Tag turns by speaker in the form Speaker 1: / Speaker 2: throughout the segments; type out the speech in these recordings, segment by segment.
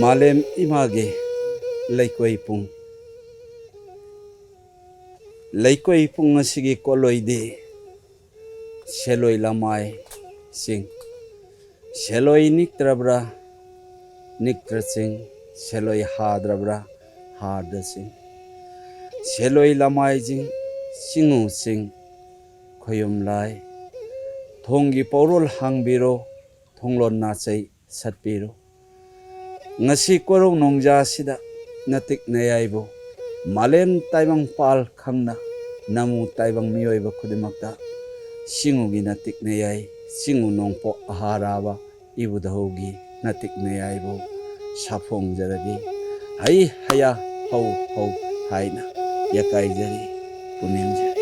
Speaker 1: Malem image laikoi pung asigi koloide seloi lamai sing seloi niktrabra niktrasing seloi hadrabra hardasing seloi lamai jing singu sing khoyum lai thonggi porol hangbiro thonglon na chai satpiro ngasi korong nongja sida natik nayaibo malem taibang pal khangna namu taibang miyoi ba khudimakta singu gi natik nayai singu nongpo aharaba ibudahogi natik nayaibo safong jaragi hai haya hau hau haina yakai jari punim jari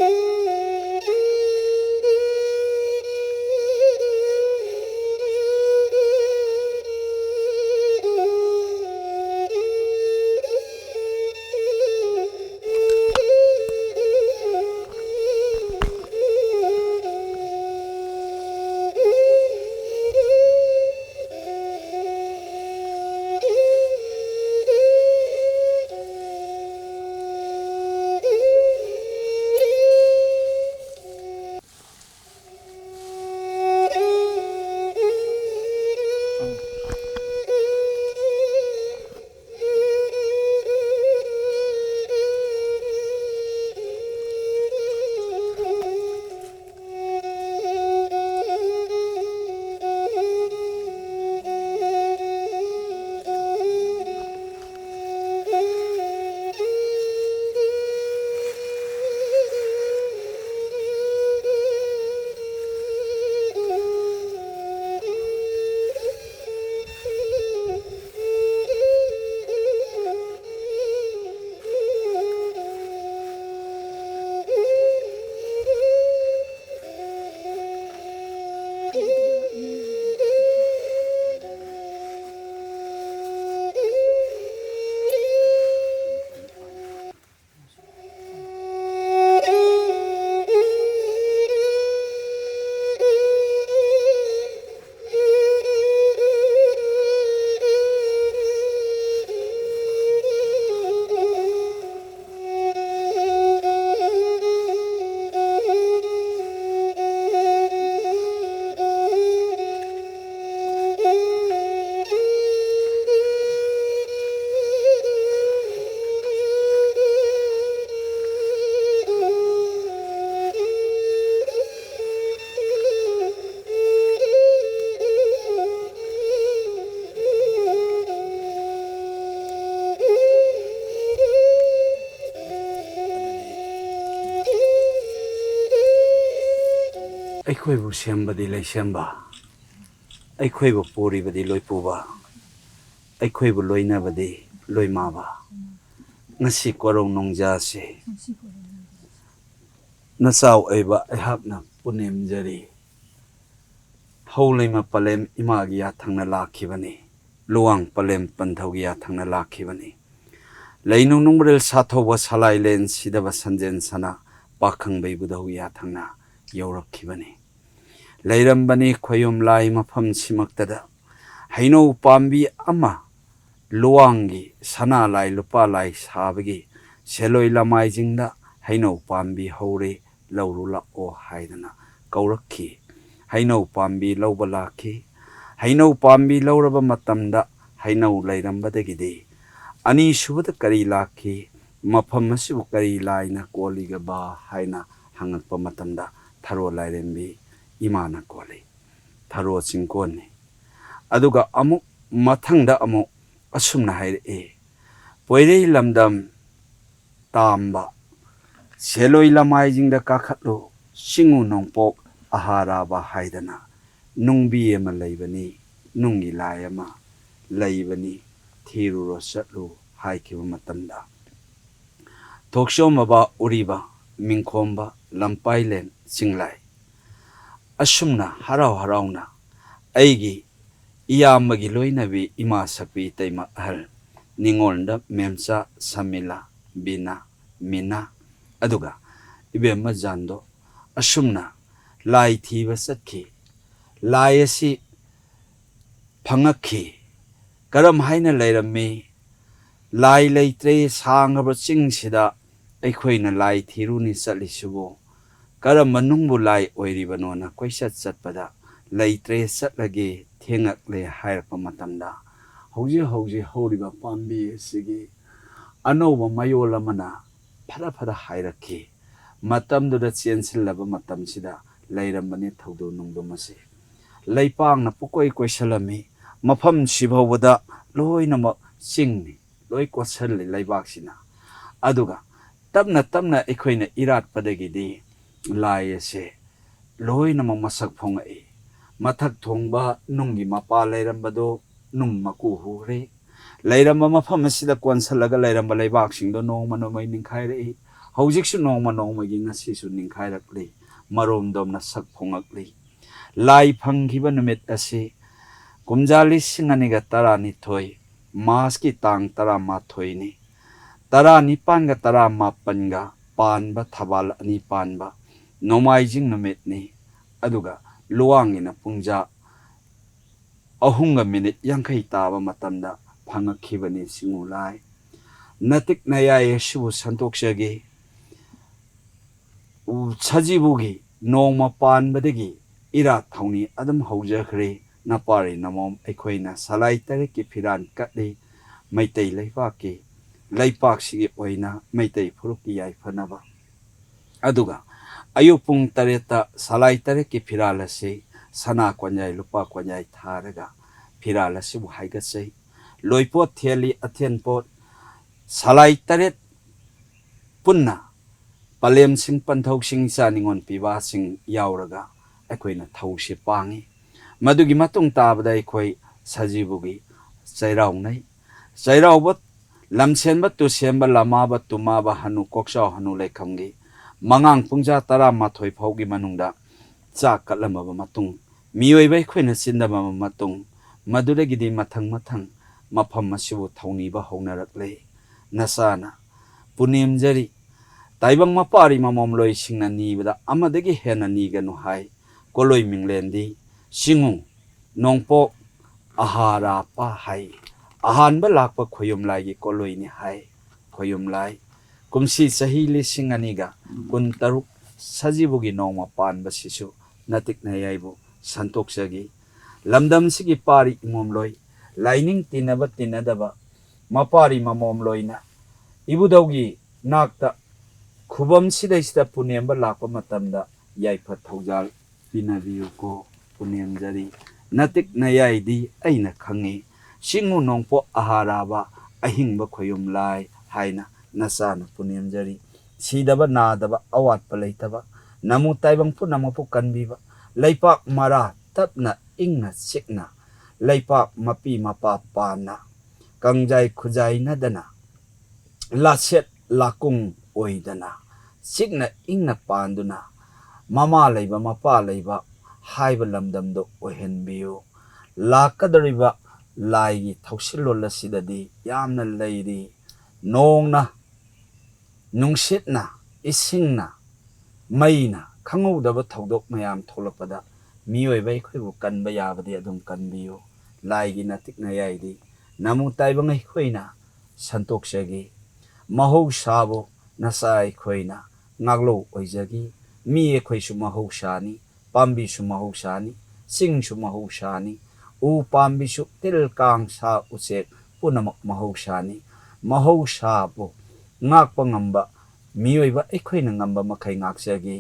Speaker 1: Aikhoibu sembadi lai semba aikhoibu poribadi loi puba aikhoibu loinabadi loi maba ngasi korong nongja se nasau aiba aihakna punem jari hauleima palem imagiya thangna lakhibani luang palem panthaugiya thangna lakhibani leinung nungbrel sathoba salai len sidaba sanjen sana pakhang beibudahuya thangna yaurakkhibani Lairambani khoyum lai mafam simaktada haino pambi ama luangi sana lai lupa lai sabagi seloi lamai jingda haino pambi hore laurula o haidana kaurakhi haino pambi laubalaki haino pambi lauraba matamda haino lairambadagide ani subada kari lakhi mafam asibu kari laina koliga ba haina hangakpa matamda tharo lairembi imana kole tharo chingkone aduga amuk mathangda amuk asumna haire poirei lamdam tamba seloi lamai jingda kakhatlo singu nongpok ahara ba haidana nungbi ema leibani nungi layama leibani thiru rosatlu haikiba matamda thoksoma ba uriba mingkhomba lampailen singlai asumna harau harauna aigi iyamagi loinabi ima sakpi taima ahal ningolda memsa samila bina mina aduga ibemma jando asumna lai thiba sakhi lai asi phangakhi ꯀꯔꯝ ꯍꯥꯏꯅ ꯂꯩꯔꯝꯃꯤ ꯂꯥꯏ ꯂꯩꯇ꯭ꯔꯦ ꯁꯥꯡꯉꯕ ꯆꯤꯡꯁꯤꯗ ꯑꯩꯈꯣꯏꯅ ꯂꯥꯏ ꯊꯤꯔꯨꯅꯤ ꯆꯠꯂꯤꯁꯤꯕꯨ ꯀꯔꯝꯕ ꯅꯨꯡꯕꯨ ꯂꯥꯏ ꯑꯣꯏꯔꯤꯕꯅꯣꯅ ꯀꯣꯏꯆꯠ ꯆꯠꯄꯗ ꯂꯩꯇ꯭ꯔꯦ ꯆꯠꯂꯒꯦ ꯊꯦꯡꯉꯛꯂꯦ ꯍꯥꯏꯔꯛꯄ ꯃꯇꯝꯗ ꯍꯧꯖꯤꯛ ꯍꯧꯖꯤꯛ ꯍꯧꯔꯤꯕ ꯄꯥꯝꯕꯤ ꯑꯁꯤꯒꯤ ꯑꯅꯧꯕ ꯃꯌꯣꯜ ꯑꯃꯅ ꯐꯔ ꯍꯥꯏꯔꯛꯈꯤ ꯃꯇꯝꯗꯨꯗ ꯆꯦꯟꯁꯤꯜꯂꯕ ꯃꯇꯝꯁꯤꯗ ꯂꯩꯔꯝꯕꯅꯤ ꯊꯧꯗꯣꯛ ꯅꯨꯡꯗꯣꯝ ꯑꯁꯤ ꯂꯩꯄꯥꯛꯅ ꯄꯨꯀꯣꯏ ꯀꯣꯏꯁꯤꯜꯂꯝꯃꯤ ꯃꯐꯝꯁꯤꯐꯥꯎꯕꯗ ꯂꯣꯏꯅꯃꯛ ꯆꯤꯡꯅꯤ ꯂꯣꯏ ꯀꯣꯠꯁꯤꯜꯂꯤ ꯂꯩꯕꯥꯛꯁꯤꯅ ꯑꯗꯨꯒ ꯇꯞꯅ ꯇꯞꯅ ꯑꯩꯈꯣꯏꯅ ꯏꯔꯥꯠꯄꯗꯒꯤꯗꯤ ꯂꯥꯏ ꯑꯁꯦ ꯂꯣꯏꯅꯃꯛ ꯃꯁꯛ ꯐꯣꯡꯉꯛꯏ ꯃꯊꯛ ꯊꯣꯡꯕ ꯅꯨꯡꯒꯤ ꯃꯄꯥ ꯂꯩꯔꯝꯕꯗꯣ ꯅꯨꯡ ꯃꯀꯨ ꯍꯨꯈ꯭ꯔꯦ ꯂꯩꯔꯝꯕ ꯃꯐꯝ ꯑꯁꯤꯗ ꯀꯣꯟꯁꯤꯜꯂꯒ ꯂꯩꯔꯝꯕ ꯂꯩꯕꯥꯛꯁꯤꯡꯗꯣ ꯅꯣꯡꯃ ꯅꯣꯡꯃꯒꯤ ꯅꯤꯡꯈꯥꯏꯔꯛꯏ ꯍꯧꯖꯤꯛꯁꯨ ꯅꯣꯡꯃ ꯅꯣꯡꯃꯒꯤ ꯉꯁꯤꯁꯨ ꯅꯤꯡꯈꯥꯏꯔꯛꯂꯤ ꯃꯔꯣꯝꯗꯣꯝꯅ ꯁꯛ ꯐꯣꯡꯉꯛꯂꯤ ꯂꯥꯏ ꯐꯪꯈꯤꯕ ꯅꯨꯃꯤꯠ ꯑꯁꯤ ꯀꯨꯝꯖꯥ 2012 ꯃꯥꯔꯆꯀꯤ ꯇꯥꯡ 11ꯅꯤ 19ꯒ 19ꯒ ꯄꯥꯟꯕ ꯊꯕꯥꯜ 2 ꯄꯥꯟꯕ ꯅꯣꯡꯃꯥꯏꯖꯤꯡ ꯅꯨꯃꯤꯠꯅꯤ ꯑꯗꯨꯒ ꯂꯨꯋꯥꯡꯒꯤꯅ ꯄꯨꯡꯖꯥ 3:50 ꯇꯥꯕ ꯃꯇꯝꯗ ꯐꯪꯉꯛꯈꯤꯕꯅꯤ ꯆꯤꯡꯉꯨ ꯂꯥꯏ ꯅꯇꯤꯛ ꯅꯌꯥꯏ ꯑꯁꯤꯕꯨ ꯁꯟꯇꯣꯛꯆꯒꯦ ꯁꯖꯤꯕꯨꯒꯤ ꯅꯣꯡꯃ ꯄꯥꯟꯕꯗꯒꯤ ꯏꯔꯥꯠ ꯊꯧꯅꯤ ꯑꯗꯨꯝ ꯍꯧꯖꯈ꯭ꯔꯦ ꯅꯄꯥꯔꯤ ꯅꯃꯣꯝ ꯑꯩꯈꯣꯏꯅ ꯁꯂꯥꯏ ꯇꯔꯦꯠꯀꯤ ꯐꯤꯔꯥꯟ ꯀꯠꯂꯤ ꯃꯩꯇꯩ ꯂꯩꯄꯥꯛꯀꯤ ꯂꯩꯄꯥꯛꯁꯤꯒꯤ ꯑꯣꯏꯅ ꯃꯩꯇꯩ ꯐꯨꯔꯨꯞꯀꯤ ꯌꯥꯏꯐꯅꯕ ꯑꯗꯨꯒ ꯑꯌꯨꯛ ꯄꯨꯡ 8ꯗ ꯁꯂꯥꯏ ꯇꯔꯦꯠꯀꯤ ꯐꯤꯔꯥꯜ ꯑꯁꯤ ꯁꯅꯥ ꯀꯣꯟꯌꯥꯏ ꯂꯨꯄꯥ ꯀꯣꯟꯌꯥꯏ ꯊꯥꯔꯒ ꯐꯤꯔꯥꯜ ꯑꯁꯤꯕꯨ ꯍꯥꯏꯒꯠꯆꯩ ꯂꯣꯏꯄꯣꯠ ꯊꯦꯜꯂꯤ ꯑꯊꯦꯟꯄꯣꯠ ꯁꯂꯥꯏ ꯇꯔꯦꯠ ꯄꯨꯟꯅ ꯄꯂꯦꯝꯁꯤꯡ ꯄꯟꯊꯧꯁꯤꯡ ꯏꯆꯥ ꯅꯤꯉꯣꯜ ꯄꯤꯕꯥꯁꯤꯡ ꯌꯥꯎꯔꯒ ꯑꯩꯈꯣꯏꯅ ꯊꯧꯁꯤ ꯄꯥꯡꯉꯤ ꯃꯗꯨꯒꯤ ꯃꯇꯨꯡ ꯇꯥꯕꯗ ꯑꯩꯈꯣꯏ ꯁꯖꯤꯕꯨꯒꯤ ꯆꯩꯔꯥꯎꯅꯩ ꯆꯩꯔꯥꯎꯕ ꯂꯝꯁꯦꯟꯕ ꯇꯨꯁꯦꯟꯕ ꯂꯃꯥꯕ ꯇꯨꯃꯥꯕ ꯍꯅꯨ ꯀꯣꯛꯆꯥꯎ ꯍꯅꯨ ꯂꯩꯈꯝꯒꯤ ꯃꯉꯥꯡ ꯄꯨꯡꯖꯥ 12 ꯐꯥꯎꯒꯤ ꯃꯅꯨꯡꯗ ꯆꯥꯛ ꯀꯠꯂꯝꯃꯕ ꯃꯇꯨꯡ ꯃꯤꯑꯣꯏꯕ ꯑꯩꯈꯣꯏꯅ ꯆꯤꯟꯗꯝꯃꯕ ꯃꯇꯨꯡ ꯃꯗꯨꯗꯒꯤꯗꯤ ꯃꯊꯪ ꯃꯐꯝ ꯑꯁꯤꯕꯨ ꯊꯧꯅꯤꯕ ꯍꯧꯅꯔꯛꯂꯦ ꯅꯁꯥꯅ ꯄꯨꯅꯦꯝꯖꯔꯤ ꯇꯥꯏꯕꯪ ꯃꯄꯥꯔꯤ ꯃꯃꯣꯝꯂꯣꯏꯁꯤꯡꯅ ꯅꯤꯕꯗ ꯑꯃꯗꯒꯤ ꯍꯦꯟꯅ ꯅꯤꯒꯅꯨ ꯍꯥꯏ ꯀꯣꯂꯣꯏ ꯃꯤꯡꯂꯦꯟꯗꯤ ꯆꯤꯡꯉꯨ ꯅꯣꯡꯄꯣꯛ ꯑꯍꯥꯔꯥꯄꯥ ꯍꯥꯏ ꯑꯍꯥꯟꯕ ꯂꯥꯛꯄ ꯈꯣꯌꯨꯝ ꯂꯥꯏꯒꯤ ꯀꯣꯂꯣꯏꯅꯤ ꯍꯥꯏ ꯈꯣꯌꯨꯝ ꯂꯥꯏ ꯀꯨꯝꯁꯤ ꯆꯍꯤ 2023 ꯁꯖꯤꯕꯨꯒꯤ ꯅꯣꯡꯃ ꯄꯥꯟꯕꯁꯤꯁꯨ ꯅꯇꯤꯛ ꯅꯌꯥꯏꯕꯨ ꯁꯟꯇꯣꯛꯆꯒꯤ ꯂꯝꯗꯝꯁꯤꯒꯤ ꯄꯥꯔꯤ ꯏꯃꯣꯝꯂꯣꯏ ꯂꯥꯏꯅꯤꯡ ꯇꯤꯟꯅꯕ ꯇꯤꯟꯅꯗꯕ ꯃꯄꯥꯔꯤ ꯃꯃꯣꯝꯂꯣꯏꯅ ꯏꯕꯨꯙꯧꯒꯤ ꯅꯥꯛꯇ ꯈꯨꯕꯝꯁꯤꯗꯩꯁꯤꯗ ꯄꯨꯅꯦꯝꯕ ꯂꯥꯛꯄ ꯃꯇꯝꯗ ꯌꯥꯏꯐ ꯊꯧꯖꯥꯜ ꯄꯤꯅꯕꯤꯌꯨꯀꯣ ꯄꯨꯅꯦꯝꯖꯔꯤ ꯅꯇꯤꯛ ꯅꯌꯥꯏꯗꯤ ꯑꯩꯅ ꯈꯪꯉꯤ ꯆꯤꯡꯉꯨ ꯅꯣꯡꯄꯣꯛ ꯑꯍꯥꯔꯥꯕ ꯑꯍꯤꯡꯕ ꯈꯣꯌꯨꯝ ꯂꯥꯏ ꯍꯥꯏꯅ ꯅꯆꯥꯅ ꯄꯨꯅꯦꯝꯖꯔꯤ ꯁꯤꯗꯕ ꯅꯥꯗꯕ ꯑꯋꯥꯠꯄ ꯂꯩꯇꯕ ꯅꯃꯨ ꯇꯥꯏꯕꯪ ꯄꯨꯝꯅꯃꯛꯄꯨ ꯀꯟꯕꯤꯕ ꯂꯩꯄꯥꯛ ꯃꯔꯥ ꯇꯞꯅ ꯏꯪꯅ ꯆꯤꯛꯅ ꯂꯩꯄꯥꯛ ꯃꯄꯤ ꯃꯄꯥ ꯄꯥꯟꯅ ꯀꯪꯖꯥꯏ ꯈꯨꯖꯥꯏꯅꯗꯅ ꯂꯥꯁꯦꯠ ꯂꯥꯀꯨꯡ ꯑꯣꯏꯗꯅ ꯆꯤꯛꯅ ꯏꯪꯅ ꯄꯥꯟꯗꯨꯅ ꯃꯃꯥ ꯂꯩꯕ ꯃꯄꯥ ꯂꯩꯕ ꯍꯥꯏꯕ ꯂꯝꯗꯝꯗꯣ ꯑꯣꯏꯍꯟꯕꯤꯌꯨ ꯂꯥꯛꯀꯗꯧꯔꯤꯕ ꯂꯥꯏꯒꯤ ꯊꯧꯁꯤꯜꯂꯣꯜ ꯑꯁꯤꯗꯗꯤ ꯌꯥꯝꯅ ꯂꯩꯔꯤ ꯅꯣꯡꯅ ꯅꯨꯡꯁꯤꯠꯅ ꯏꯁꯤꯡꯅ ꯃꯩꯅ ꯈꯪꯍꯧꯗꯕ ꯊꯧꯗꯣꯛ ꯃꯌꯥꯝ ꯊꯣꯛꯂꯛꯄꯗ ꯃꯤꯑꯣꯏꯕ ꯑꯩꯈꯣꯏꯕꯨ ꯀꯟꯕ ꯌꯥꯕꯗꯤ ꯑꯗꯨꯝ ꯀꯟꯕꯤꯌꯨ ꯂꯥꯏꯒꯤ ꯅꯇꯤꯛ ꯅꯌꯥꯏꯗꯤ ꯅꯃꯨ ꯇꯥꯏꯕꯪ ꯑꯩꯈꯣꯏꯅ ꯁꯟꯇꯣꯛꯆꯒꯤ ꯃꯍꯧꯁꯥꯕꯨ ꯅꯆꯥ ꯑꯩꯈꯣꯏꯅ ꯉꯥꯛꯂꯧ ꯑꯣꯏꯖꯒꯤ ꯃꯤ ꯑꯩꯈꯣꯏꯁꯨ ꯃꯍꯧꯁꯥꯅꯤ ꯄꯥꯝꯕꯤꯁꯨ ꯃꯍꯧꯁꯥꯅꯤ ꯆꯤꯡꯁꯨ ꯃꯍꯧꯁꯥꯅꯤ ꯎ ꯄꯥꯝꯕꯤꯁꯨ ꯇꯤꯜ ꯀꯥꯡ ꯁꯥ ꯎꯆꯦꯛ ꯄꯨꯝꯅꯃꯛ ꯃꯍꯧꯁꯥꯅꯤ ꯃꯍꯧꯁꯥꯕꯨ ꯉꯥꯛꯄ ꯉꯝꯕ ꯃꯤꯑꯣꯏꯕ ꯑꯩꯈꯣꯏꯅ ꯉꯝꯕ ꯃꯈꯩ ꯉꯥꯛꯆꯒꯤ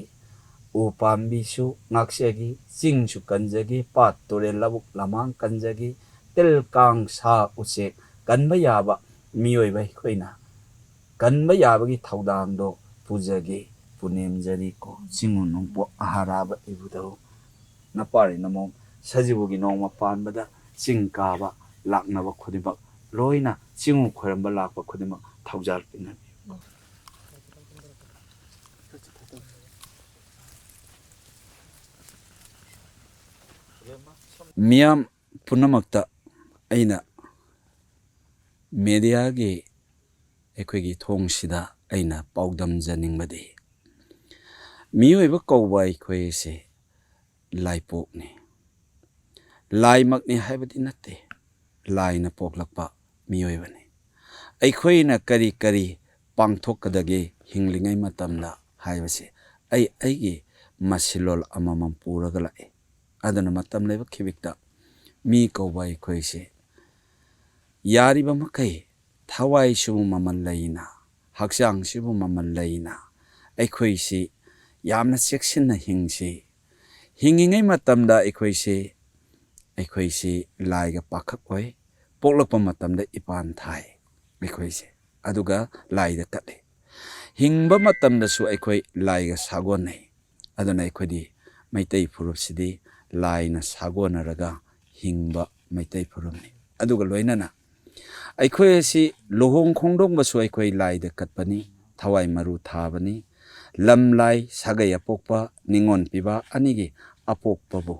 Speaker 1: ꯎ ꯄꯥꯝꯕꯤꯁꯨ ꯉꯥꯛꯆꯒꯤ ꯆꯤꯡꯁꯨ ꯀꯟꯖꯒꯤ ꯄꯥꯠ ꯇꯨꯔꯦꯜ ꯂꯧꯕꯨꯛ ꯂꯝꯍꯥꯡ ꯀꯟꯖꯒꯤ ꯇꯤꯜ ꯀꯥꯡ ꯁꯥ ꯎꯆꯦꯛ ꯀꯟꯕ ꯌꯥꯕ ꯃꯤꯑꯣꯏꯕ ꯑꯩꯈꯣꯏꯅ ꯀꯟꯕ ꯌꯥꯕꯒꯤ ꯊꯧꯗꯥꯡꯗꯣ ꯄꯨꯖꯒꯦ ꯄꯨꯅꯦꯝꯖꯔꯤꯀꯣ ꯆꯤꯡꯉꯨ ꯅꯣꯡꯄꯣꯛ ꯑꯍꯥꯔꯥꯕ ꯏꯕꯨꯙꯧ ꯅꯄꯥꯔꯤ ꯅꯃꯣꯝ ꯁꯖꯤꯕꯨꯒꯤ ꯅꯣꯡꯃ ꯄꯥꯟꯕꯗ ꯆꯤꯡ ꯀꯥꯕ ꯂꯥꯛꯅꯕ ꯈꯨꯗꯤꯡꯃꯛ ꯂꯣꯏꯅ ꯆꯤꯡꯉꯨ ꯈꯣꯏꯔꯝꯕ ꯂꯥꯛꯄ ꯈꯨꯗꯤꯡꯃꯛ ꯊꯧꯖꯥꯜ ꯄꯤꯅꯕꯤꯌꯨ ꯃꯤꯌꯥꯝ ꯄꯨꯝꯅꯃꯛꯇ ꯑꯩꯅ ꯃꯦꯗꯤꯌꯥꯒꯤ ꯑꯩꯈꯣꯏꯒꯤ ꯊꯣꯡꯁꯤꯗ ꯑꯩꯅ ꯄꯥꯎꯗꯝꯖꯅꯤꯡꯕꯗꯤ ꯃꯤꯑꯣꯏꯕ ꯀꯧꯕ ꯑꯩꯈꯣꯏꯁꯦ ꯂꯥꯏꯄꯣꯛꯅꯤ ꯂꯥꯏꯃꯛꯅꯤ ꯍꯥꯏꯕꯗꯤ ꯅꯠꯇꯦ ꯂꯥꯏꯅ ꯄꯣꯛꯂꯛꯄ ꯃꯤꯑꯣꯏꯕꯅꯤ ꯑꯩꯈꯣꯏꯅ ꯀꯔꯤ ꯀꯔꯤ ꯄꯥꯡꯊꯣꯛꯀꯗꯒꯦ ꯍꯤꯡꯂꯤꯉꯩ ꯃꯇꯝꯗ ꯍꯥꯏꯕꯁꯦ ꯑꯩꯒꯤ ꯃꯁꯤꯂꯣꯜ ꯑꯃꯃꯝ ꯄꯨꯔꯒ ꯂꯥꯛꯏ ꯑꯗꯨꯅ ꯃꯇꯝ ꯂꯩꯕ ꯈꯤꯕꯤꯛꯇ ꯃꯤ ꯀꯧꯕ ꯑꯩꯈꯣꯏꯁꯦ ꯌꯥꯔꯤꯕ ꯃꯈꯩ ꯊꯋꯥꯏꯁꯤꯕꯨ ꯃꯃꯜ ꯂꯩꯅ ꯍꯛꯆꯥꯡꯁꯤꯕꯨ ꯃꯃꯜ ꯂꯩꯅ ꯑꯩꯈꯣꯏꯁꯤ ꯌꯥꯝꯅ ꯆꯦꯛꯁꯤꯟꯅ ꯍꯤꯡꯁꯤ ꯍꯤꯡꯉꯤꯉꯩ ꯃꯇꯝꯗ ꯑꯩꯈꯣꯏꯁꯤ ꯂꯥꯏꯒ ꯄꯥꯈꯛ ꯑꯣꯏ ꯄꯣꯛꯂꯛꯄ ꯃꯇꯝꯗ ꯏꯄꯥꯟ ꯊꯥꯏ ꯑꯩꯈꯣꯏꯁꯦ ꯑꯗꯨꯒ ꯂꯥꯏꯗ ꯀꯠꯂꯤ ꯍꯤꯡꯕ ꯃꯇꯝꯗꯁꯨ ꯑꯩꯈꯣꯏ ꯂꯥꯏꯒ ꯁꯥꯒꯣꯟꯅꯩ ꯑꯗꯨꯅ ꯑꯩꯈꯣꯏꯗꯤ ꯃꯩꯇꯩ ꯐꯨꯔꯨꯞꯁꯤꯗꯤ ꯂꯥꯏꯅ ꯁꯥꯒꯣꯟꯅꯔꯒ ꯍꯤꯡꯕ ꯃꯩꯇꯩ ꯐꯨꯔꯨꯞꯅꯤ ꯑꯗꯨꯒ ꯂꯣꯏꯅꯅ ꯑꯩꯈꯣꯏ ꯑꯁꯤ ꯂꯨꯍꯣꯡ ꯈꯣꯡꯗꯣꯡꯕꯁꯨ ꯑꯩꯈꯣꯏ ꯂꯥꯏꯗ ꯀꯠꯄꯅꯤ ꯊꯋꯥꯏ ꯃꯔꯨ ꯊꯥꯕꯅꯤ ꯂꯝ ꯂꯥꯏ ꯁꯥꯒꯩ ꯑꯄꯣꯛꯄ ꯅꯤꯉꯣꯟ ꯄꯤꯕ ꯑꯅꯤꯒꯤ ꯑꯄꯣꯛꯄꯕꯨ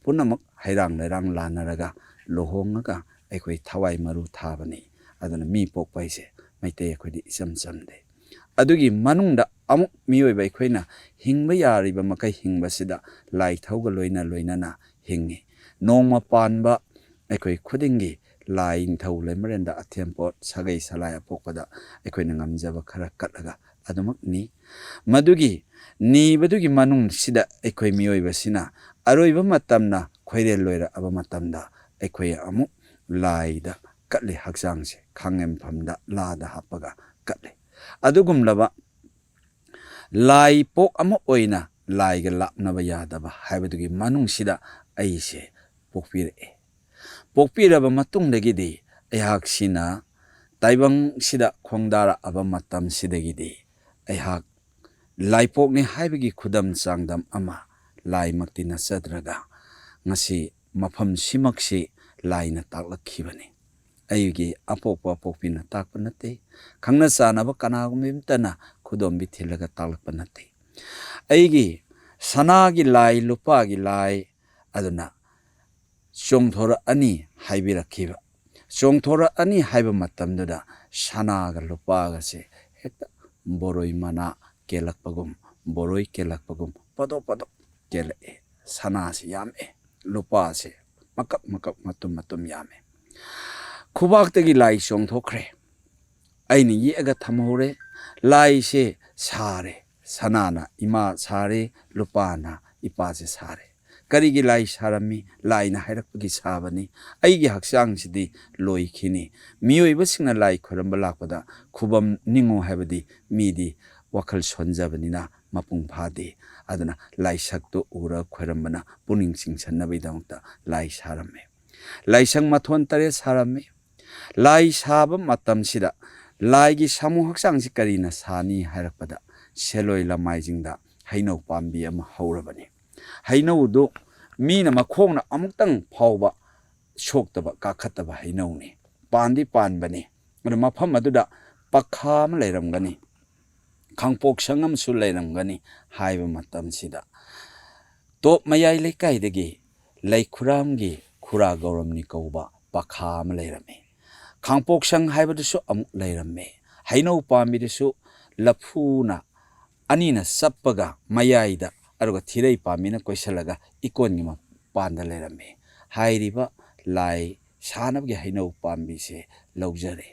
Speaker 1: ꯄꯨꯝꯅꯃꯛ ꯍꯩꯔꯥꯡ ꯂꯩꯔꯥꯡ ꯂꯥꯟꯅꯔꯒ ꯂꯨꯍꯣꯡꯉꯒ ꯑꯩꯈꯣꯏ ꯊꯋꯥꯏ ꯃꯔꯨ ꯊꯥꯕꯅꯤ ꯑꯗꯨꯅ ꯃꯤ ꯄꯣꯛꯄ ꯍꯥꯏꯁꯦ ꯃꯩꯇꯩ ꯑꯩꯈꯣꯏꯗꯤ ꯏꯆꯝ ꯆꯝꯗꯦ ꯑꯗꯨꯒꯤ ꯃꯅꯨꯡꯗ ꯑꯃꯨꯛ ꯃꯤꯑꯣꯏꯕ ꯑꯩꯈꯣꯏꯅ ꯍꯤꯡꯕ ꯌꯥꯔꯤꯕ ꯃꯈꯩ ꯍꯤꯡꯕꯁꯤꯗ ꯂꯥꯏꯊꯧꯒ ꯂꯣꯏꯅꯅ ꯍꯤꯡꯉꯤ ꯅꯣꯡꯃ ꯄꯥꯟꯕ ꯑꯩꯈꯣꯏ ꯈꯨꯗꯤꯡꯒꯤ ꯂꯥꯏ ꯅꯤꯡꯊꯧ ꯂꯩꯃꯔꯦꯟꯗ ꯑꯊꯦꯝꯄꯣꯠ ꯁꯥꯒꯩ ꯁꯂꯥꯏ ꯑꯄꯣꯛꯄꯗ ꯑꯩꯈꯣꯏꯅ ꯉꯝꯖꯕ ꯈꯔ ꯀꯠꯂꯒ ꯑꯗꯨꯃꯛꯅꯤ ꯃꯗꯨꯒꯤ ꯅꯤꯕꯗꯨꯒꯤ ꯃꯅꯨꯡꯁꯤꯗ ꯑꯩꯈꯣꯏ ꯃꯤꯑꯣꯏꯕꯁꯤꯅ ꯑꯔꯣꯏꯕ ꯃꯇꯝꯅ ꯈꯣꯏꯔꯦꯜ ꯂꯣꯏꯔꯛꯑꯕ ꯃꯇꯝꯗ ꯑꯩꯈꯣꯏ ꯑꯃꯨꯛ ꯂꯥꯏꯗ ꯀꯠꯂꯤ ꯍꯛꯆꯥꯡꯁꯦ ꯈꯥꯡꯉꯦꯝꯐꯝꯗ ꯂꯥꯗ ꯍꯥꯞꯄꯒ ꯀꯠꯂꯤ ꯑꯗꯨꯒꯨꯝꯂꯕ ꯂꯥꯏ ꯄꯣꯛ ꯑꯃ ꯑꯣꯏꯅ ꯂꯥꯏꯒ ꯂꯥꯞꯅꯕ ꯌꯥꯗꯕ ꯍꯥꯏꯕꯗꯨꯒꯤ ꯃꯅꯨꯡꯁꯤꯗ ꯑꯩꯁꯦ ꯄꯣꯛꯄꯤꯔꯛꯏ ꯄꯣꯛꯄꯤꯔꯕ ꯃꯇꯨꯡꯗꯒꯤꯗꯤ ꯑꯩꯍꯥꯛꯁꯤꯅ ꯇꯥꯏꯕꯪꯁꯤꯗ ꯈꯣꯡꯗꯥꯔꯛꯑꯕ ꯃꯇꯝꯁꯤꯗꯒꯤꯗꯤ ꯑꯩꯍꯥꯛ ꯂꯥꯏꯄꯣꯛꯅꯤ ꯍꯥꯏꯕꯒꯤ ꯈꯨꯗꯝ ꯆꯥꯡꯗꯝ ꯑꯃ ꯂꯥꯏꯃꯛꯇꯤ ꯅꯠꯆꯗ꯭ꯔꯒ ꯉꯁꯤ ꯃꯐꯝꯁꯤꯃꯛꯁꯤ ꯂꯥꯏꯅ ꯇꯥꯛꯂꯛꯈꯤꯕꯅꯤ ꯑꯩꯒꯤ ꯑꯄꯣꯛꯄꯤꯅ ꯇꯥꯛꯄ ꯅꯠꯇꯦ ꯈꯪꯅ ꯆꯥꯟꯅꯕ ꯀꯅꯥꯒꯨꯝꯕ ꯑꯃꯇꯅ ꯈꯨꯗꯣꯝꯕꯤ ꯊꯤꯜꯂꯒ ꯇꯥꯛꯂꯛꯄ ꯅꯠꯇꯦ ꯑꯩꯒꯤ ꯁꯅꯥꯒꯤ ꯂꯥꯏ ꯂꯨꯄꯥꯒꯤ ꯂꯥꯏ ꯑꯗꯨꯅ ꯆꯣꯡꯊꯣꯔꯛꯑꯅꯤ ꯍꯥꯏꯕꯤꯔꯛꯈꯤꯕ ꯆꯣꯡꯊꯣꯔꯛꯑꯅꯤ ꯍꯥꯏꯕ ꯃꯇꯝꯗꯨꯗ ꯁꯅꯥꯒ ꯂꯨꯄꯥꯒꯁꯦ ꯍꯦꯛꯇ ꯕꯣꯔꯣꯏ ꯃꯅꯥ ꯀꯦꯜꯂꯛꯄꯒꯨꯝ ꯕꯣꯔꯣꯏ ꯀꯦꯜꯂꯛꯄꯒꯨꯝ ꯄꯗꯣꯛ ꯀꯦꯜꯂꯛꯑꯦ ꯁꯅꯥꯁꯤ ꯌꯥꯝꯃꯛꯑꯦ ꯂꯨꯄꯥꯁꯦ ꯃꯀꯞ ꯃꯇꯨꯝ ꯌꯥꯝꯃꯦ ꯈꯨꯕꯥꯛꯇꯒꯤ ꯂꯥꯏ ꯆꯣꯡꯊꯣꯛꯈ꯭ꯔꯦ ꯑꯩꯅ ꯌꯦꯛꯑꯒ ꯊꯝꯍꯧꯔꯦ ꯂꯥꯏꯁꯦ ꯁꯥꯔꯦ ꯁꯅꯥꯅ ꯏꯃꯥ ꯁꯥꯔꯦ ꯂꯨꯄꯥꯅ ꯏꯄꯥꯁꯦ ꯁꯥꯔꯦ ꯀꯔꯤꯒꯤ ꯂꯥꯏ ꯁꯥꯔꯝꯃꯤ ꯂꯥꯏꯅ ꯍꯥꯏꯔꯛꯄꯒꯤ ꯁꯥꯕꯅꯤ ꯑꯩꯒꯤ ꯍꯛꯆꯥꯡꯁꯤꯗꯤ ꯂꯣꯏꯈꯤꯅꯤ ꯃꯤꯑꯣꯏꯕꯁꯤꯡꯅ ꯂꯥꯏ ꯈꯣꯏꯔꯝꯕ ꯂꯥꯛꯄꯗ ꯈꯨꯕꯝ ꯅꯤꯡꯉꯣ ꯍꯥꯏꯕꯗꯤ ꯃꯤꯗꯤ ꯋꯥꯈꯜ ꯁꯣꯟꯖꯕꯅꯤꯅ ꯃꯄꯨꯡ ꯐꯥꯗꯦ ꯑꯗꯨꯅ ꯂꯥꯏꯁꯛꯇꯨ ꯎꯔ ꯈꯣꯏꯔꯝꯕꯅ ꯄꯨꯛꯅꯤꯡ ꯆꯤꯡꯁꯤꯟꯅꯕꯒꯤꯗꯃꯛꯇ ꯂꯥꯏ ꯁꯥꯔꯝꯃꯤ ꯂꯥꯏꯁꯪ ꯃꯊꯣꯟ 8 ꯁꯥꯔꯝꯃꯤ ꯂꯥꯏ ꯁꯥꯕ ꯃꯇꯝꯁꯤꯗ ꯂꯥꯏꯒꯤ ꯁꯥꯃꯨ ꯍꯛꯆꯥꯡꯁꯤ ꯀꯔꯤꯅ ꯁꯥꯅꯤ ꯍꯥꯏꯔꯛꯄꯗ ꯁꯦꯂꯣꯏ ꯂꯃꯥꯏꯁꯤꯡꯗ ꯍꯩꯅꯧ ꯄꯥꯝꯕꯤ ꯑꯃ ꯍꯧꯔꯕꯅꯤ ꯍꯩꯅꯧꯗꯨ ꯃꯤꯅ ꯃꯈꯣꯡꯅ ꯑꯃꯨꯛꯇꯪ ꯐꯥꯎꯕ ꯁꯣꯛꯇꯕ ꯀꯥꯈꯠꯇꯕ ꯍꯩꯅꯧꯅꯤ ꯄꯥꯟꯗꯤ ꯄꯥꯟꯕꯅꯤ ꯑꯗꯨ ꯃꯐꯝ ꯑꯗꯨꯗ ꯄꯛꯈꯥ ꯑꯃ ꯂꯩꯔꯝꯒꯅꯤ ꯈꯥꯡꯄꯣꯛꯁꯪ ꯑꯃꯁꯨ ꯂꯩꯔꯝꯒꯅꯤ ꯍꯥꯏꯕ ꯃꯇꯝꯁꯤꯗ ꯇꯣꯞ ꯃꯌꯥꯏ ꯂꯩꯀꯥꯏꯗꯒꯤ ꯂꯩꯈꯨꯔꯥꯝꯒꯤ ꯈꯨꯔꯥ ꯒꯧꯔꯝꯅꯤ ꯀꯧꯕ ꯄꯛꯈꯥ ꯑꯃ ꯂꯩꯔꯝꯃꯤ ꯈꯥꯡꯄꯣꯛꯁꯪ ꯍꯥꯏꯕꯗꯨꯁꯨ ꯑꯃꯨꯛ ꯂꯩꯔꯝꯃꯤ ꯍꯩꯅꯧ ꯄꯥꯝꯕꯤꯗꯨꯁꯨ ꯂꯐꯨꯅ ꯑꯅꯤꯅ ꯆꯞꯄꯒ ꯃꯌꯥꯏꯗ ꯑꯗꯨꯒ ꯊꯤꯔꯩ ꯄꯥꯝꯕꯤꯅ ꯀꯣꯏꯁꯜꯂꯒ ꯏꯀꯣꯟꯒꯤ ꯃꯄꯥꯟꯗ ꯂꯩꯔꯝꯃꯤ ꯍꯥꯏꯔꯤꯕ ꯂꯥꯏ ꯁꯥꯅꯕꯒꯤ ꯍꯩꯅꯧ ꯄꯥꯝꯕꯤꯁꯦ ꯂꯧꯖꯔꯦ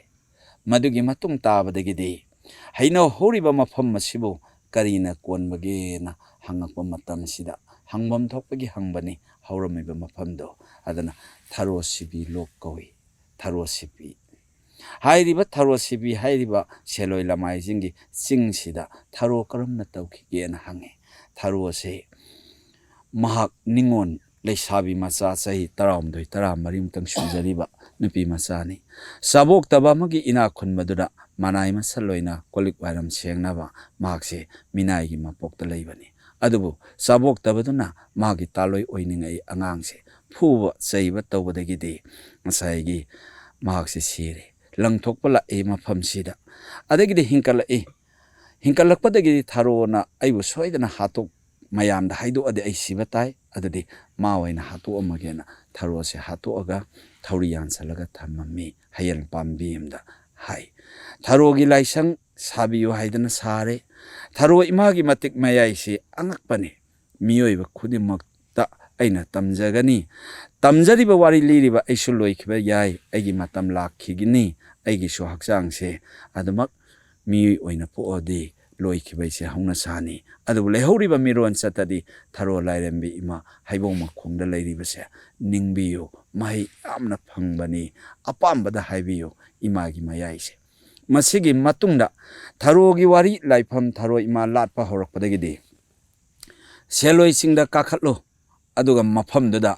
Speaker 1: ꯃꯗꯨꯒꯤ ꯃꯇꯨꯡ ꯇꯥꯕꯗꯒꯤꯗꯤ ꯍꯩꯅꯧ ꯍꯧꯔꯤꯕ ꯃꯐꯝ ꯑꯁꯤꯕꯨ ꯀꯔꯤꯅ ꯀꯣꯟꯕꯒꯦꯅ ꯍꯪꯉꯛꯄ ꯃꯇꯝꯁꯤꯗ ꯍꯪꯐꯝ ꯊꯣꯛꯄꯒꯤ ꯍꯪꯕꯅꯤ ꯍꯧꯔꯝꯃꯤꯕ ꯃꯐꯝꯗꯣ ꯑꯗꯨꯅ ꯊꯔꯣ ꯁꯤꯕꯤ ꯂꯣꯛ ꯀꯧꯏ ꯊꯔꯣ ꯁꯤꯕꯤ ꯍꯥꯏꯔꯤꯕ ꯊꯔꯣ ꯁꯤꯕꯤ ꯍꯥꯏꯔꯤꯕ ꯁꯦꯂꯣꯏ ꯂꯃꯥꯏꯁꯤꯡꯒꯤ ꯆꯤꯡꯁꯤꯗ ꯊꯔꯣ ꯀꯔꯝꯅ ꯇꯧꯈꯤꯒꯦꯅ ꯍꯪꯉꯤ ꯊꯔꯣꯁꯦ ꯃꯍꯥꯛ ꯅꯤꯉꯣꯟ ꯂꯩꯁꯥꯕꯤ ꯃꯆꯥ ꯆꯍꯤ 19 23 ꯁꯨꯖꯔꯤꯕ ꯅꯨꯄꯤ ꯃꯆꯥꯅꯤ ꯆꯥꯕꯣꯛꯇꯕ ꯑꯃꯒꯤ ꯏꯅꯥꯛ ꯈꯨꯟꯕꯗꯨꯗ ꯃꯅꯥꯏ ꯃꯁꯜꯂꯣꯏꯅ ꯀꯣꯜꯂꯤꯛ ꯋꯥꯏꯔꯝ ꯁꯦꯡꯅꯕ ꯃꯍꯥꯛꯁꯦ ꯃꯤꯅꯥꯏꯒꯤ ꯃꯄꯣꯛꯇ ꯂꯩꯕꯅꯤ ꯑꯗꯨꯕꯨ ꯆꯥꯕꯣꯛꯇꯕꯗꯨꯅ ꯃꯥꯒꯤ ꯇꯥꯂꯣꯏ ꯑꯣꯏꯅꯤꯡꯉꯛꯏ ꯑꯉꯥꯡꯁꯦ ꯐꯨꯕ ꯆꯩꯕ ꯇꯧꯕꯗꯒꯤꯗꯤ ꯉꯁꯥꯏꯒꯤ ꯃꯍꯥꯛꯁꯦ ꯁꯤꯔꯦ ꯂꯪꯊꯣꯛꯄ ꯂꯥꯛꯏ ꯃꯐꯝꯁꯤꯗ ꯑꯗꯒꯤꯗꯤ ꯍꯤꯡꯀꯠꯂꯛꯄꯗꯒꯤꯗꯤ ꯊꯔꯣꯅ ꯑꯩꯕꯨ ꯁꯣꯏꯗꯅ ꯃꯌꯥꯝꯗ ꯍꯥꯏꯗꯣꯛꯑꯗꯤ ꯑꯩ ꯁꯤꯕ ꯇꯥꯏ ꯑꯗꯨꯗꯤ ꯃꯥ ꯑꯣꯏꯅ ꯍꯥꯠꯇꯣꯛꯑꯝꯃꯒꯦꯅ ꯊꯔꯣꯁꯦ ꯍꯥꯠꯇꯣꯛꯑꯒ ꯊꯧꯔꯤ ꯌꯥꯟꯁꯜꯂꯒ ꯊꯝꯃꯝꯃꯤ ꯍꯌꯦꯜ ꯄꯥꯝꯕꯤ ꯑꯃꯗ ꯍꯥꯏ ꯊꯔꯣꯒꯤ ꯂꯥꯏꯁꯪ ꯁꯥꯕꯤꯌꯨ ꯍꯥꯏꯗꯅ ꯁꯥꯔꯦ ꯊꯔꯣ ꯏꯃꯥꯒꯤ ꯃꯇꯤꯛ ꯃꯌꯥꯏꯁꯤ ꯑꯉꯛꯄꯅꯤ ꯃꯤꯑꯣꯏꯕ ꯈꯨꯗꯤꯡꯃꯛꯇ ꯑꯩꯅ ꯇꯝꯖꯒꯅꯤ ꯇꯝꯖꯔꯤꯕ ꯋꯥꯔꯤ ꯂꯤꯔꯤꯕ ꯑꯩꯁꯨ ꯂꯣꯏꯈꯤꯕ ꯌꯥꯏ ꯑꯩꯒꯤ ꯃꯇꯝ ꯂꯥꯛꯈꯤꯒꯅꯤ ꯑꯩꯒꯤꯁꯨ ꯍꯛꯆꯥꯡꯁꯦ ꯑꯗꯨꯃꯛ ꯃꯤꯑꯣꯏ ꯑꯣꯏꯅ ꯄꯣꯛꯑꯗꯤ ꯂꯣꯏꯈꯤꯕꯩꯁꯦ ꯍꯧꯅ ꯁꯥꯅꯤ ꯑꯗꯨꯕꯨ ꯂꯩꯍꯧꯔꯤꯕ ꯃꯤꯔꯣꯟ ꯆꯠꯇꯗꯤ ꯊꯔꯣ ꯂꯥꯏꯔꯦꯝꯕꯤ ꯏꯃꯥ ꯍꯩꯕꯣꯡ ꯃꯈꯣꯡꯗ ꯂꯩꯔꯤꯕꯁꯦ ꯅꯤꯡꯕꯤꯌꯨ ꯃꯍꯩ ꯌꯥꯝꯅ ꯐꯪꯕꯅꯤ ꯑꯄꯥꯝꯕꯗ ꯍꯥꯏꯕꯤꯌꯨ ꯏꯃꯥꯒꯤ ꯃꯌꯥꯏꯁꯦ ꯃꯁꯤꯒꯤ ꯃꯇꯨꯡꯗ ꯊꯔꯣꯒꯤ ꯋꯥꯔꯤ ꯂꯥꯏꯐꯝ ꯊꯔꯣ ꯏꯃꯥ ꯂꯥꯠꯄ ꯍꯧꯔꯛꯄꯗꯒꯤꯗꯤ ꯁꯦꯂꯣꯏꯁꯤꯡꯗ ꯀꯥꯈꯠꯂꯨ ꯑꯗꯨꯒ ꯃꯐꯝꯗꯨꯗ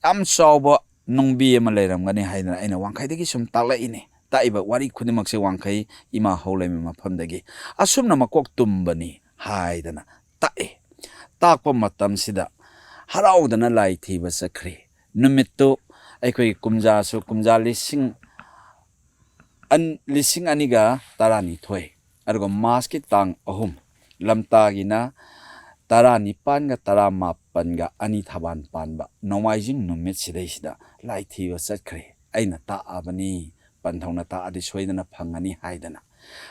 Speaker 1: ꯌꯥꯝ ꯆꯥꯎꯕ ꯅꯨꯡꯕꯤ ꯑꯃ ꯂꯩꯔꯝꯒꯅꯤ ꯍꯥꯏꯗꯅ ꯑꯩꯅ ꯋꯥꯡꯈꯩꯗꯒꯤ ꯁꯨꯝ ꯇꯥꯛꯂꯛꯏꯅꯦ ꯇꯥꯛꯏꯕ ꯋꯥꯔꯤ ꯈꯨꯗꯤꯡꯃꯛꯁꯦ ꯋꯥꯡꯈꯩ ꯏꯃꯥ ꯍꯧ ꯂꯩꯕ ꯃꯐꯝꯗꯒꯤ ꯑꯁꯨꯝꯅ ꯃꯀꯣꯛ ꯇꯨꯝꯕꯅꯤ ꯍꯥꯏꯗꯅ ꯇꯥꯛꯑꯦ ꯇꯥꯛꯄ ꯃꯇꯝꯁꯤꯗ ꯍꯔꯥꯎꯗꯅ ꯂꯥꯏ ꯊꯤꯕ ꯆꯠꯈ꯭ꯔꯦ ꯅꯨꯃꯤꯠꯇꯨ ꯑꯩꯈꯣꯏꯒꯤ ꯀꯨꯝꯖꯥꯁꯨ ꯀꯨꯝꯖꯥ 2012 ꯑꯗꯨꯒ ꯃꯥꯔꯆꯀꯤ ꯇꯥꯡ 3 ꯂꯝꯇꯥꯒꯤꯅ 19ꯒ 19ꯒ 2 ꯊꯕꯥꯟ ꯄꯥꯟꯕ ꯅꯣꯡꯃꯥꯏꯖꯤꯡ ꯅꯨꯃꯤꯠ ꯁꯤꯗꯩꯁꯤꯗ ꯂꯥꯏ ꯊꯤꯕ ꯆꯠꯈ꯭ꯔꯦ ꯑꯩꯅ ꯇꯥꯛꯑꯕꯅꯤ ꯄꯟꯊꯧꯅ ꯇꯥꯛꯑꯗꯤ ꯁꯣꯏꯗꯅ ꯐꯪꯒꯅꯤ ꯍꯥꯏꯗꯅ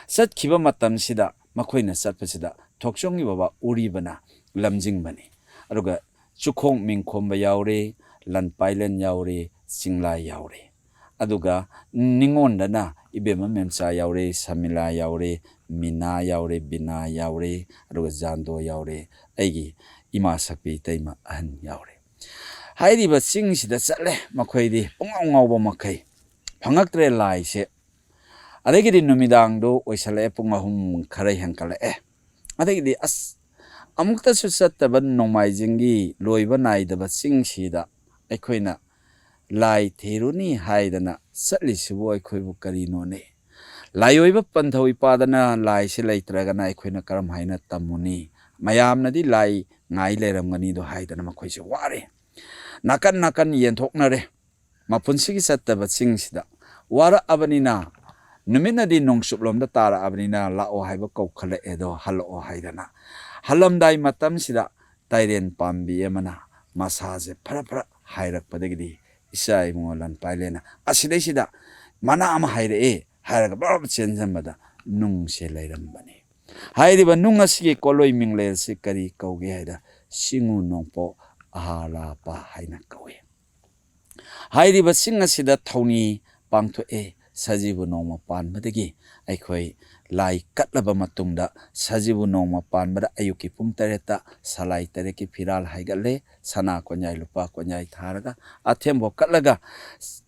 Speaker 1: ꯆꯠꯈꯤꯕ ꯃꯇꯝꯁꯤꯗ ꯃꯈꯣꯏꯅ ꯆꯠꯄꯁꯤꯗ ꯊꯣꯛꯆꯣꯝꯒꯤ ꯕꯕꯥ ꯎꯔꯤꯕꯅ ꯂꯝꯖꯤꯡꯕꯅꯤ ꯑꯗꯨꯒ ꯆꯨꯈꯣꯡ ꯃꯤꯡꯈꯣꯝꯕ ꯌꯥꯎꯔꯦ ꯂꯟꯄꯥꯏꯂꯦꯟ ꯌꯥꯎꯔꯦ ꯆꯤꯡꯂꯥꯏ ꯌꯥꯎꯔꯦ ꯑꯗꯨꯒ ꯅꯤꯉꯣꯟꯗꯅ ꯏꯕꯦꯝꯃ ꯃꯦꯝꯆꯥ ꯌꯥꯎꯔꯦ ꯁꯃꯤꯂꯥ ꯌꯥꯎꯔꯦ ꯃꯤꯅꯥ ꯌꯥꯎꯔꯦ ꯕꯤꯅꯥ ꯌꯥꯎꯔꯦ ꯑꯗꯨꯒ ꯖꯥꯟꯗꯣ ꯌꯥꯎꯔꯦ ꯑꯩꯒꯤ ꯏꯃꯥ ꯁꯛꯄꯤ ꯏꯇꯩꯃ ꯑꯍꯟ ꯌꯥꯎꯔꯦ ꯍꯥꯏꯔꯤꯕ ꯆꯤꯡꯁꯤꯗ ꯆꯠꯂꯦ ꯃꯈꯣꯏꯗꯤ ꯄꯨꯡꯉꯥꯎ ꯉꯥꯎꯕ ꯃꯈꯩ ꯐꯪꯉꯛꯇ꯭ꯔꯦ ꯂꯥꯏꯁꯦ ꯑꯗꯒꯤꯗꯤ ꯅꯨꯃꯤꯗꯥꯡꯗꯣ ꯑꯣꯏꯁꯜꯂꯛꯑꯦ ꯄꯨꯡ 3 ꯈꯔ ꯍꯦꯟꯀꯠꯂꯛꯑꯦ ꯑꯗꯒꯤꯗꯤ ꯑꯃꯨꯛꯇꯁꯨ ꯆꯠꯇꯕ ꯅꯣꯡꯃꯥꯏꯖꯤꯡꯒꯤ ꯂꯣꯏꯕ ꯅꯥꯏꯗꯕ ꯆꯤꯡꯁꯤꯗ ꯑꯩꯈꯣꯏꯅ ꯂꯥꯏ ꯊꯤꯔꯨꯅꯤ ꯍꯥꯏꯗꯅ ꯆꯠꯂꯤꯁꯤꯕꯨ ꯑꯩꯈꯣꯏꯕꯨ ꯀꯔꯤꯅꯣꯅꯦ ꯂꯥꯏꯑꯣꯏꯕ ꯄꯟꯊꯧ ꯏꯄꯥꯗꯅ ꯂꯥꯏꯁꯤ ꯂꯩꯇ꯭ꯔꯒꯅ ꯑꯩꯈꯣꯏꯅ ꯀꯔꯝ ꯍꯥꯏꯅ ꯇꯝꯃꯨꯅꯤ ꯃꯌꯥꯝꯅꯗꯤ ꯂꯥꯏ ꯉꯥꯏ ꯂꯩꯔꯝꯒꯅꯤꯗꯣ ꯍꯥꯏꯗꯅ ꯃꯈꯣꯏꯁꯦ ꯋꯥꯔꯦ ꯅꯥꯀꯟ ꯅꯥꯀꯟ ꯌꯦꯟꯊꯣꯛꯅꯔꯦ ꯃꯄꯨꯟꯁꯤꯒꯤ ꯆꯠꯇꯕ ꯆꯤꯡꯁꯤꯗ ꯋꯥꯔꯛꯑꯕꯅꯤꯅ ꯅꯨꯃꯤꯠꯅꯗꯤ ꯅꯣꯡꯆꯨꯞꯂꯣꯝꯗ ꯇꯥꯔꯛꯑꯕꯅꯤꯅ ꯂꯥꯛꯑꯣ ꯍꯥꯏꯕ ꯀꯧꯈꯠꯂꯛꯑꯦꯗꯣ ꯍꯜꯂꯛꯑꯣ ꯍꯥꯏꯗꯅ ꯍꯜꯂꯝꯗꯥꯏ ꯃꯇꯝꯁꯤꯗ ꯇꯥꯏꯔꯦꯟ ꯄꯥꯝꯕꯤ ꯑꯃꯅ ꯃꯁꯥꯁꯦ ꯐꯔ ꯍꯥꯏꯔꯛꯄꯗꯒꯤꯗꯤ ꯏꯆꯥ ꯏꯕꯨꯡꯉꯣ ꯂꯟꯄꯥꯏꯂꯦꯅ ꯑꯁꯤꯗꯩꯁꯤꯗ ꯃꯅꯥ ꯑꯃ ꯍꯥꯏꯔꯛꯑꯦ ꯍꯥꯏꯔꯒ ꯕꯔꯕ ꯆꯦꯟꯖꯟꯕꯗ ꯅꯨꯡꯁꯦ ꯂꯩꯔꯝꯕꯅꯤ ꯍꯥꯏꯔꯤꯕ ꯅꯨꯡ ꯑꯁꯤꯒꯤ ꯀꯣꯂꯣꯏ ꯃꯤꯡꯂꯦꯜꯁꯤ ꯀꯔꯤ ꯀꯧꯒꯦ ꯍꯥꯏꯗ ꯆꯤꯉꯨ ꯅꯣꯡꯄꯣꯛ ꯑꯍꯥꯂꯥꯄꯥ ꯍꯥꯏꯅ ꯀꯧꯏ ꯍꯥꯏꯔꯤꯕ ꯆꯤꯡ ꯑꯁꯤꯗ ꯊꯧꯅꯤ ꯄꯥꯡꯊꯣꯛꯑꯦ ꯁꯖꯤꯕꯨ ꯅꯣꯡꯃ ꯄꯥꯟꯕꯗꯒꯤ ꯑꯩꯈꯣꯏ ꯂꯥꯏ ꯀꯠꯂꯕ ꯃꯇꯨꯡꯗ ꯁꯖꯤꯕꯨ ꯅꯣꯡꯃ ꯄꯥꯟꯕꯗ ꯑꯌꯨꯛꯀꯤ ꯄꯨꯡ 8ꯗ ꯁꯂꯥꯏ ꯇꯔꯦꯠꯀꯤ ꯐꯤꯔꯥꯜ ꯍꯥꯏꯒꯠꯂꯦ ꯁꯅꯥ ꯀꯣꯟꯌꯥꯏ ꯂꯨꯄꯥ ꯀꯣꯟꯌꯥꯏ ꯊꯥꯔꯒ ꯑꯊꯦꯝꯕꯣ ꯀꯠꯂꯒ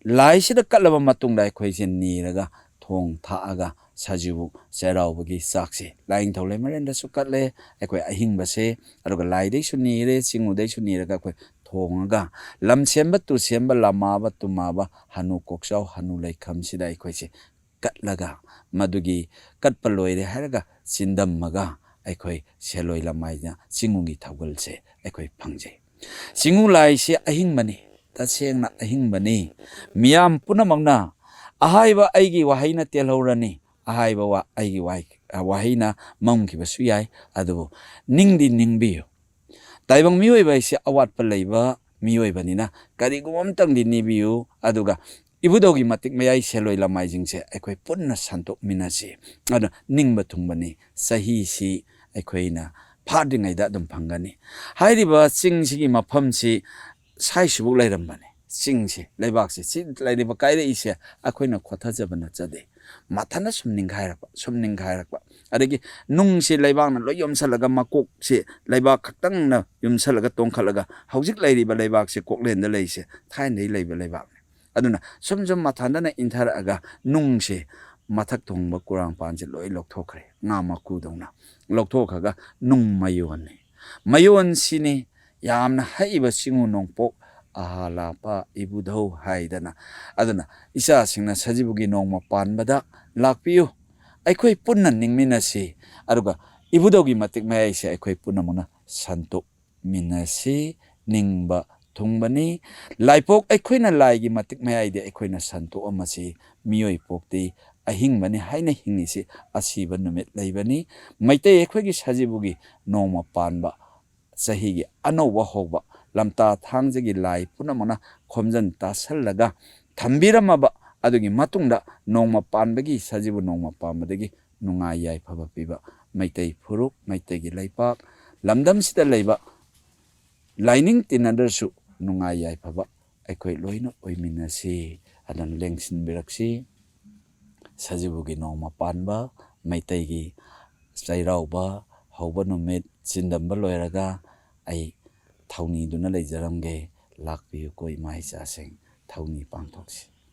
Speaker 1: ꯂꯥꯏꯁꯤꯗ ꯀꯠꯂꯕ ꯃꯇꯨꯡꯗ ꯑꯩꯈꯣꯏꯁꯦ ꯅꯤꯔꯒ ꯊꯣꯡ ꯊꯥꯛꯑꯒ ꯁꯖꯤꯕꯨ ꯆꯩꯔꯥꯎꯕꯒꯤ ꯆꯥꯛꯁꯦ ꯂꯥꯏꯅꯤꯡꯊꯧ ꯂꯩꯃꯔꯦꯟꯗꯁꯨ ꯀꯠꯂꯦ ꯑꯩꯈꯣꯏ ꯑꯍꯤꯡꯕꯁꯦ ꯑꯗꯨꯒ ꯂꯥꯏꯗꯩꯁꯨ ꯅꯤꯔꯦ ꯆꯤꯡꯎꯗꯩꯁꯨ ꯅꯤꯔꯒ ꯑꯩꯈꯣꯏ ꯊꯣꯡꯉꯒ ꯂꯝꯁꯦꯝꯕ ꯇꯨꯁꯦꯝꯕ ꯂꯝꯃꯥꯕ ꯇꯨꯝꯃꯥꯕ ꯍꯅꯨ ꯀꯣꯛꯆꯥꯎ ꯍꯅꯨ ꯂꯩꯈꯝꯁꯤꯗ ꯑꯩꯈꯣꯏꯁꯦ ꯀꯠꯂꯒ ꯃꯗꯨꯒꯤ ꯀꯠꯄ ꯂꯣꯏꯔꯦ ꯍꯥꯏꯔꯒ ꯆꯤꯟꯗꯝꯃꯒ ꯑꯩꯈꯣꯏ ꯁꯦꯂꯣꯏ ꯂꯃꯥꯏꯅ ꯆꯤꯉꯨꯒꯤ ꯊꯧꯒꯜꯁꯦ ꯑꯩꯈꯣꯏ ꯐꯪꯖꯩ ꯆꯤꯉꯨ ꯂꯥꯏꯁꯦ ꯑꯍꯤꯡꯕꯅꯤ ꯇꯁꯦꯡꯅ ꯑꯍꯤꯡꯕꯅꯤ ꯃꯤꯌꯥꯝ ꯄꯨꯝꯅꯃꯛꯅ ꯑꯍꯥꯏꯕ ꯑꯩꯒꯤ ꯋꯥꯍꯩꯅ ꯇꯦꯜꯍꯧꯔꯅꯤ ꯑꯍꯥꯏꯕ ꯑꯩꯒꯤ ꯋꯥꯍꯩꯅ ꯃꯝꯈꯤꯕꯁꯨ ꯌꯥꯏ ꯑꯗꯨꯕꯨ ꯅꯤꯡꯗꯤ ꯅꯤꯡꯕꯤꯌꯨ ꯇꯥꯏꯕꯪ ꯃꯤꯑꯣꯏꯕ ꯍꯥꯏꯁꯦ ꯑꯋꯥꯠꯄ ꯂꯩꯕ ꯃꯤꯑꯣꯏꯕꯅꯤꯅ ꯀꯔꯤꯒꯨꯝꯕ ꯑꯃꯇꯪꯗꯤ ꯅꯤꯕꯤꯌꯨ ꯑꯗꯨꯒ ꯏꯕꯨꯙꯧꯒꯤ ꯃꯇꯤꯛ ꯃꯌꯥꯏ ꯁꯦꯂꯣꯏ ꯂꯃꯥꯏꯁꯤꯡꯁꯦ ꯑꯩꯈꯣꯏ ꯄꯨꯟꯅ ꯁꯟꯇꯣꯛꯃꯤꯟꯅꯁꯤ ꯑꯗꯨ ꯅꯤꯡꯕ ꯊꯨꯡꯕꯅꯤ ꯆꯍꯤꯁꯤ ꯑꯩꯈꯣꯏꯅ ꯐꯥꯗ꯭ꯔꯤꯉꯩꯗ ꯑꯗꯨꯝ ꯐꯪꯒꯅꯤ ꯍꯥꯏꯔꯤꯕ ꯆꯤꯡꯁꯤꯒꯤ ꯃꯐꯝꯁꯤ ꯁꯥꯏꯁꯤꯕꯨ ꯂꯩꯔꯝꯕꯅꯤ ꯆꯤꯡꯁꯤ ꯂꯩꯕꯥꯛꯁꯤ ꯁꯤ ꯂꯩꯔꯤꯕ ꯀꯥꯏꯔꯛꯏꯁꯦ ꯑꯩꯈꯣꯏꯅ ꯈꯣꯊꯖꯕ ꯅꯠꯆꯗꯦ ꯃꯊꯟꯇ ꯁꯨꯝ ꯅꯤꯡꯈꯥꯏꯔꯛꯄ ꯑꯗꯒꯤ ꯅꯨꯡꯁꯤ ꯂꯩꯕꯥꯛꯅ ꯂꯣꯏ ꯌꯣꯝꯁꯜꯂꯒ ꯃꯀꯣꯛꯁꯤ ꯂꯩꯕꯥꯛ ꯈꯛꯇꯪꯅ ꯌꯨꯝꯁꯜꯂꯒ ꯇꯣꯡꯈꯠꯂꯒ ꯍꯧꯖꯤꯛ ꯂꯩꯔꯤꯕ ꯂꯩꯕꯥꯛꯁꯤ ꯀꯣꯛꯂꯦꯟꯗ ꯂꯩꯔꯤꯁꯦ ꯊꯥꯏꯅꯗꯒꯤ ꯂꯩꯕ ꯂꯩꯕꯥꯛꯅꯤ ꯑꯗꯨꯅ ꯁꯨꯝ ꯃꯊꯟꯇꯅ ꯏꯟꯊꯔꯛꯑꯒ ꯅꯨꯡꯁꯤ ꯃꯊꯛ ꯊꯣꯡꯕ ꯀꯨꯔꯥꯡꯄꯥꯟꯁꯦ ꯂꯣꯏ ꯂꯧꯊꯣꯛꯈ꯭ꯔꯦ ꯉꯥ ꯃꯀꯨꯗꯧꯅ ꯂꯧꯊꯣꯛꯈ꯭ꯔꯒ ꯅꯨꯡ ꯃꯌꯣꯟꯅꯤ ꯃꯌꯣꯟꯁꯤꯅꯤ ꯌꯥꯝꯅ ꯍꯩꯕ ꯆꯤꯉꯨ ꯅꯣꯡꯄꯣꯛ ꯑꯍꯥꯂꯥꯄꯥ ꯏꯕꯨꯙꯧ ꯍꯥꯏꯗꯅ ꯑꯗꯨꯅ ꯏꯆꯥꯁꯤꯡꯅ ꯁꯖꯤꯕꯨꯒꯤ ꯅꯣꯡꯃ ꯄꯥꯟꯕꯗ ꯂꯥꯛꯄꯤꯌꯨ ꯑꯩꯈꯣꯏ ꯄꯨꯟꯅ ꯅꯤꯡꯃꯤꯟꯅꯁꯤ ꯑꯗꯨꯒ ꯏꯕꯨꯙꯧꯒꯤ ꯃꯇꯤꯛ ꯃꯌꯥꯏꯁꯦ ꯑꯩꯈꯣꯏ ꯄꯨꯝꯅꯃꯛꯅ ꯁꯟꯇꯣꯛꯃꯤꯟꯅꯁꯤ ꯅꯤꯡꯕ ꯊꯨꯡꯕꯅꯤ ꯂꯥꯏꯄꯣꯛ ꯑꯩꯈꯣꯏꯅ ꯂꯥꯏꯒꯤ ꯃꯇꯤꯛ ꯃꯌꯥꯏꯗꯤ ꯑꯩꯈꯣꯏꯅ ꯁꯟꯇꯣꯛꯑꯝꯃꯁꯤ ꯃꯤꯑꯣꯏ ꯄꯣꯛꯇꯤ ꯑꯍꯤꯡꯕꯅꯤ ꯍꯥꯏꯅ ꯍꯤꯡꯉꯤꯁꯤ ꯑꯁꯤꯕ ꯅꯨꯃꯤꯠ ꯂꯩꯕꯅꯤ ꯃꯩꯇꯩ ꯑꯩꯈꯣꯏꯒꯤ ꯁꯖꯤꯕꯨꯒꯤ ꯅꯣꯡꯃ ꯄꯥꯟꯕ ꯆꯍꯤꯒꯤ ꯑꯅꯧꯕ ꯍꯧꯕ ꯂꯝꯇꯥ ꯊꯥꯡꯖꯒꯤ ꯂꯥꯏ ꯄꯨꯝꯅꯃꯛꯅ ꯈꯣꯝꯖꯤꯟ ꯇꯥꯁꯜꯂꯒ ꯊꯝꯕꯤꯔꯝꯃꯕ ꯑꯗꯨꯒꯤ ꯃꯇꯨꯡꯗ ꯅꯣꯡꯃ ꯄꯥꯟꯕꯒꯤ ꯁꯖꯤꯕꯨ ꯅꯣꯡꯃ ꯄꯥꯟꯕꯗꯒꯤ ꯅꯨꯡꯉꯥꯏ ꯌꯥꯏꯐꯕ ꯄꯤꯕ ꯃꯩꯇꯩ ꯐꯨꯔꯨꯞ ꯃꯩꯇꯩꯒꯤ ꯂꯩꯄꯥꯛ ꯂꯝꯗꯝꯁꯤꯗ ꯂꯩꯕ ꯂꯥꯏꯅꯤꯡ ꯇꯤꯟꯅꯗ꯭ꯔꯁꯨ ꯅꯨꯡꯉꯥꯏ ꯌꯥꯏꯐꯕ ꯑꯩꯈꯣꯏ ꯂꯣꯏꯅ ꯑꯣꯏꯃꯤꯟꯅꯁꯤ ꯑꯗꯨꯅ ꯂꯦꯡꯁꯤꯟꯕꯤꯔꯛꯁꯤ ꯁꯖꯤꯕꯨꯒꯤ ꯅꯣꯡꯃ ꯄꯥꯟꯕ ꯃꯩꯇꯩꯒꯤ ꯆꯩꯔꯥꯎꯕ ꯍꯧꯕ ꯅꯨꯃꯤꯠ ꯆꯤꯟꯗꯝꯕ ꯂꯣꯏꯔꯒ ꯑꯩ ꯊꯧꯅꯤꯗꯨꯅ ꯂꯩꯖꯔꯝꯒꯦ ꯂꯥꯛꯄꯤꯌꯨꯀꯣ ꯏꯃꯥ ꯏꯆꯥꯁꯤꯡ ꯊꯧꯅꯤ ꯄꯥꯡꯊꯣꯛꯁꯤ